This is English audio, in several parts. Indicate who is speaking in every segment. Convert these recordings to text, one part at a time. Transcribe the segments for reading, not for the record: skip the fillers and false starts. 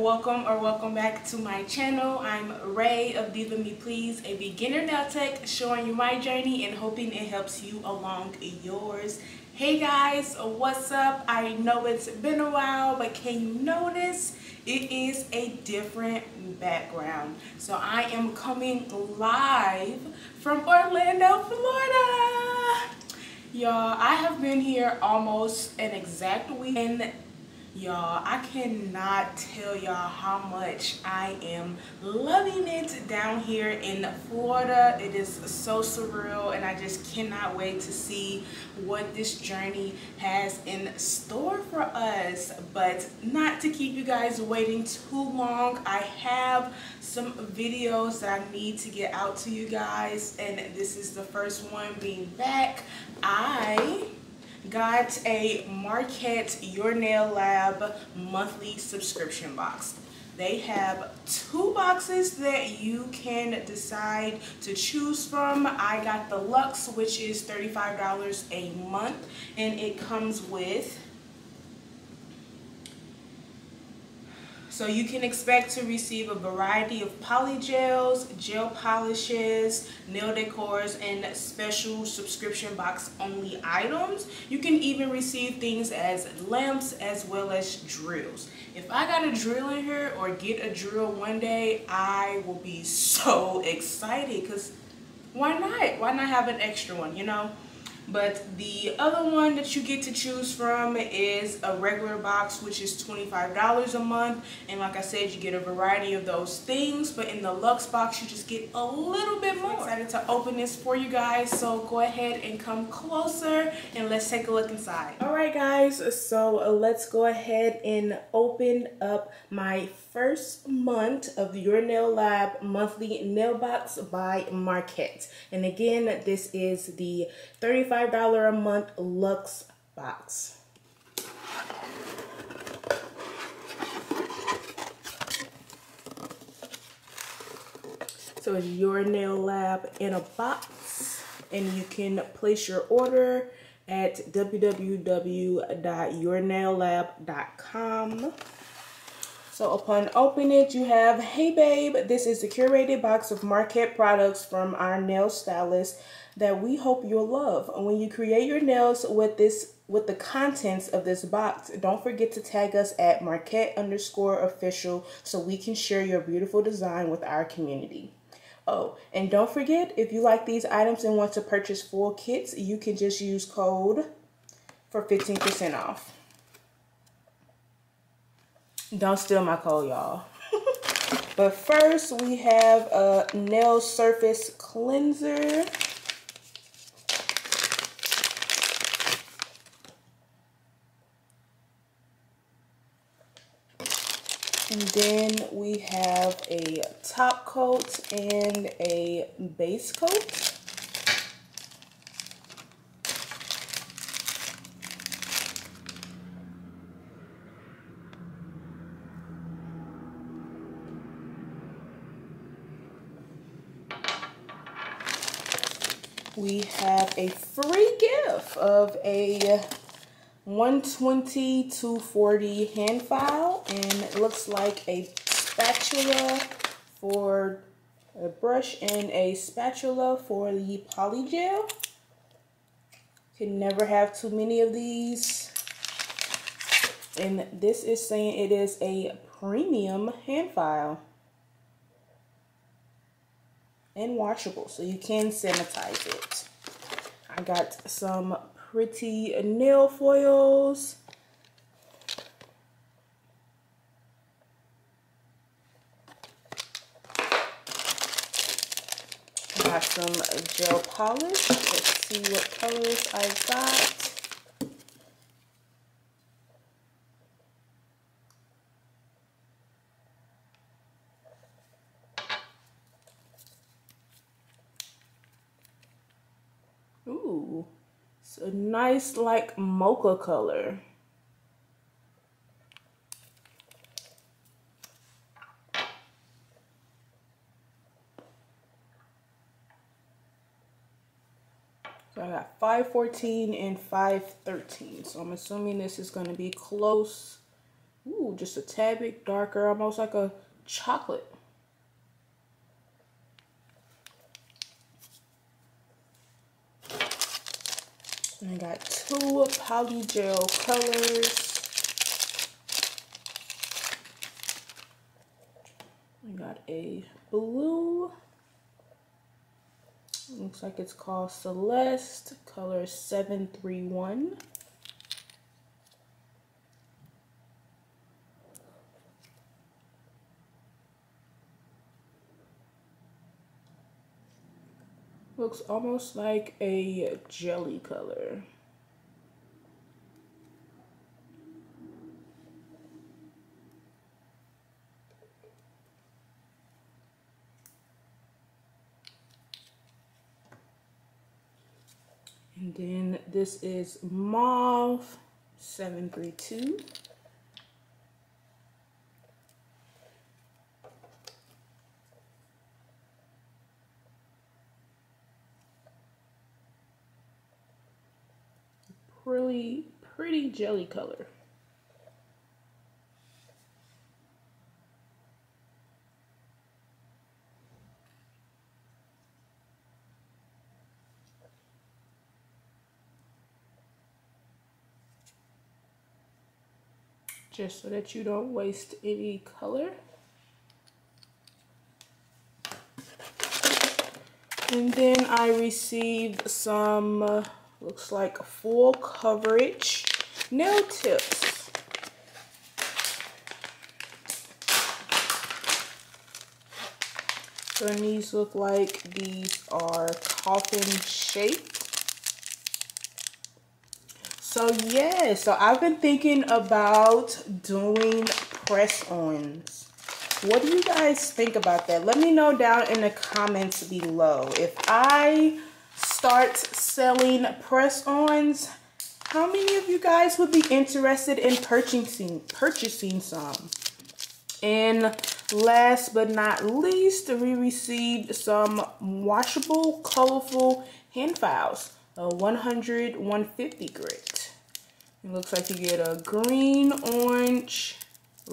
Speaker 1: welcome back to my channel. I'm Rae of diva.me.plz, a beginner nail tech, showing you my journey and hoping it helps you along yours. Hey guys, what's up? I know it's been a while, but can you notice it is a different background? So I am coming live from Orlando, Florida. Y'all, I have been here almost an exact week, and y'all, I cannot tell y'all how much I am loving it down here in Florida. It is so surreal, and I just cannot wait to see what this journey has in store for us. But not to keep you guys waiting too long, I have some videos that I need to get out to you guys, and this is the first one being back. I got a Makartt Your Nail Lab monthly subscription box. They have 2 boxes that you can decide to choose from. I got the Luxe, which is $35 a month, and it comes with, so you can expect to receive a variety of polygels, gel polishes, nail decors, and special subscription box only items. You can even receive things as lamps as well as drills. If I got a drill in here or get a drill one day, I will be so excited, because why not? Why not have an extra one, you know? But the other one that you get to choose from is a regular box, which is $25 a month. And like I said, you get a variety of those things. But in the Luxe box, you just get a little bit more. I'm excited to open this for you guys. So go ahead and come closer and let's take a look inside. All right, guys. So let's go ahead and open up my first month of Your Nail Lab monthly nail box by Makartt. And again, this is the $35 a month Luxe box. So it's Your Nail Lab in a box, and you can place your order at www.yournaillab.com. So upon opening it, you have, hey babe, this is a curated box of Makartt products from our nail stylist that we hope you'll love. When you create your nails with the contents of this box, don't forget to tag us at Makartt_official so we can share your beautiful design with our community. Oh, and don't forget, if you like these items and want to purchase full kits, you can just use code for 15% off. Don't steal my code, y'all. But first, we have a nail surface cleanser. And then we have a top coat and a base coat. We have a free gift of a 120-240 hand file, and it looks like a spatula for a brush and a spatula for the polygel. Can never have too many of these. And this is saying it is a premium hand file and washable, so you can sanitize it. I got some pretty nail foils. I got some gel polish. Let's see what colors I got. Ooh, it's a nice like mocha color. So I got 514 and 513. So I'm assuming this is going to be close Ooh, just a tad bit darker, almost like a chocolate. And I got 2 polygel colors. I got a blue. Looks like it's called Celeste, color 731. Looks almost like a jelly color. And then this is Mauve 732. Really pretty jelly color. Just so that you don't waste any color. And then I received some, looks like full coverage nail tips. So these look like these are coffin shaped. So yeah, so I've been thinking about doing press-ons. What do you guys think about that? Let me know down in the comments below. If I start selling press-ons, how many of you guys would be interested in purchasing some? And last but not least, we received some washable, colorful hand files, a 100, 150 grit. It looks like you get a green, orange,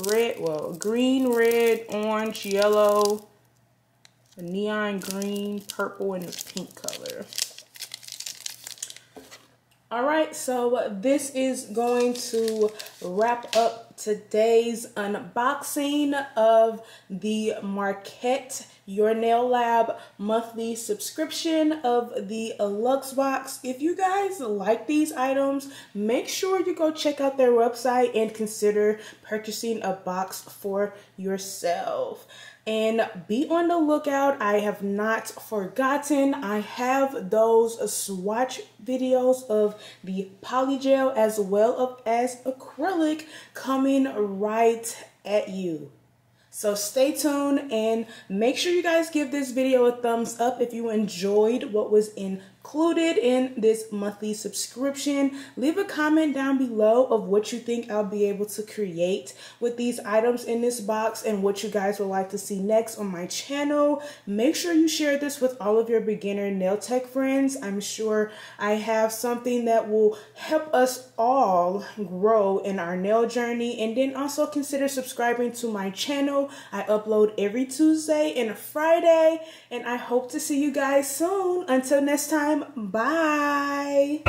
Speaker 1: red, well, green, red, orange, yellow, a neon green, purple, and a pink color. All right, so this is going to wrap up today's unboxing of the Makartt Your Nail Lab monthly subscription of the Luxe box. If you guys like these items, make sure you go check out their website and consider purchasing a box for yourself. And be on the lookout. I have not forgotten. I have those swatch videos of the polygel as well as acrylic coming right at you. So stay tuned and make sure you guys give this video a thumbs up if you enjoyed what was included in this monthly subscription. Leave a comment down below of what you think I'll be able to create with these items in this box and what you guys would like to see next on my channel. Make sure you share this with all of your beginner nail tech friends. I'm sure I have something that will help us all grow in our nail journey. And then also consider subscribing to my channel. I upload every Tuesday and Friday, and I hope to see you guys soon. Until next time, bye.